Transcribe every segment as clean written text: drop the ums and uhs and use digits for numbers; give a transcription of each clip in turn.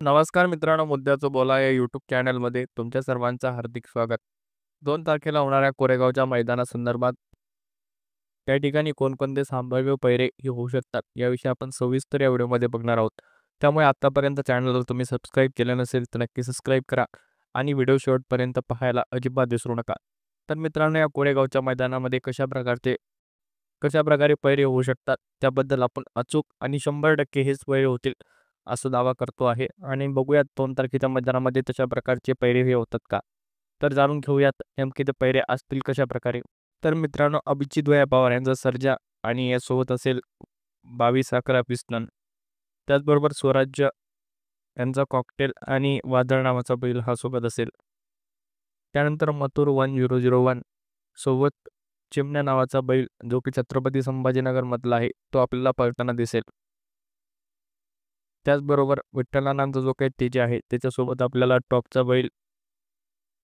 नमस्कार मित्रांनो, मुद्द्याचं बोला या यूट्यूब चॅनलमध्ये तुमच्या सर्वांचं हार्दिक स्वागत. 2 तारखेला होणाऱ्या कोरेगावच्या मैदानासंदर्भात त्या ठिकाणी कोणकोणते संभाव्य पैरे हे होऊ शकतात याविषयी आपण सविस्तर या व्हिडिओमध्ये बघणार आहोत. त्यामुळे आत्तापर्यंत चॅनलला तुम्ही सबस्क्राईब केलं नसेल तर नक्की सबस्क्राईब करा आणि व्हिडिओ शेवटपर्यंत पाहायला अजिबात विसरू नका. तर मित्रांनो, या कोरेगावच्या मैदानामध्ये कशाप्रकारे पैरे होऊ शकतात त्याबद्दल आपण अचूक आणि 100% हेच पैरे होतील असा दावा करतो आहे. आणि बघूयात 2 तारखेच्या मैदानामध्ये तशा प्रकारचे पैरे हे होतात का. तर जाणून घेऊयात नेमके ते पैरे असतील कशा प्रकारे. तर मित्रांनो, अभिजित भैया पवार यांचा सर्जा आणि यासोबत असेल 22-11 पिस्टन. त्याचबरोबर स्वराज्य यांचा कॉकटेल आणि वादळ नावाचा बैल हा सोबत असेल. त्यानंतर मथुर 1001 सोबत चिमण्या नावाचा बैल जो की छत्रपती संभाजीनगरमधला आहे तो आपल्याला पळताना दिसेल. त्याचबरोबर विठ्ठलानंद जो काही तेज आहे त्याच्यासोबत आपल्याला टॉपचा बैल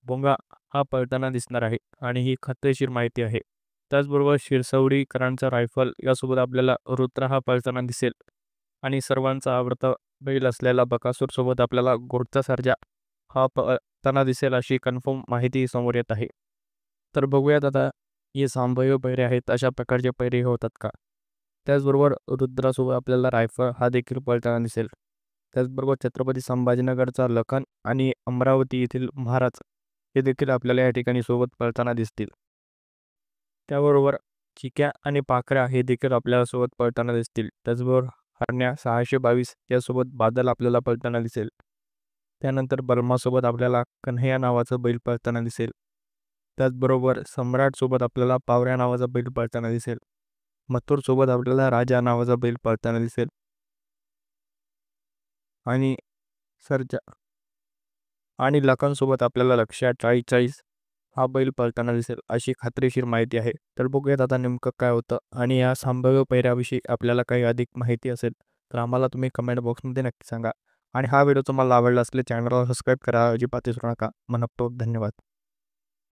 बोंगा हा पळताना दिसणार आहे आणि ही खात्रीशीर माहिती आहे. त्याचबरोबर शिरसवडीकरांचा रायफल यासोबत आपल्याला रुद्र हा पळताना दिसेल आणि सर्वांचा आवडता बैल असलेला बकासूर सोबत आपल्याला घोडचा सर्जा हा पळताना दिसेल अशी कन्फर्म माहिती समोर येत आहे. तर बघूयात आता हे संभाव्य पैरे आहेत अशा प्रकारचे पैरे होतात का. त्याचबरोबर रुद्रासोबत आपल्याला रायफल हा देखील पळताना दिसेल. त्याचबरोबर छत्रपती संभाजीनगरचा लखन आणि अमरावती येथील महाराज हे देखील आपल्याला या ठिकाणी सोबत पळताना दिसतील. त्याबरोबर चिक्या आणि पाखऱ्या हे देखील आपल्याला सोबत पळताना दिसतील. त्याचबरोबर हरण्या 622 यासोबत बादल आपल्याला पळताना दिसेल. त्यानंतर बलमासोबत आपल्याला कन्हैया नावाचा बैल पळताना दिसेल. त्याचबरोबर सम्राटसोबत आपल्याला पावऱ्या नावाचा बैल पळताना दिसेल. मथुरसोबत आपल्याला राजा नावाचा बैल पळताना दिसेल आणि सर्जा आणि लखनसोबत आपल्याला लक्ष्या 40 हा बैल पळताना दिसेल अशी खात्रीशीर माहिती आहे. तर बघूयात आता नेमकं काय होतं आणि या संभाव्य पैऱ्याविषयी आपल्याला काही अधिक माहिती असेल तर आम्हाला तुम्ही कमेंट बॉक्समध्ये नक्की सांगा. आणि हा व्हिडिओ तुम्हाला आवडला असल्यास चॅनलला सबस्क्राईब करा अजिबात विसरू नका. मनपूर्वक धन्यवाद.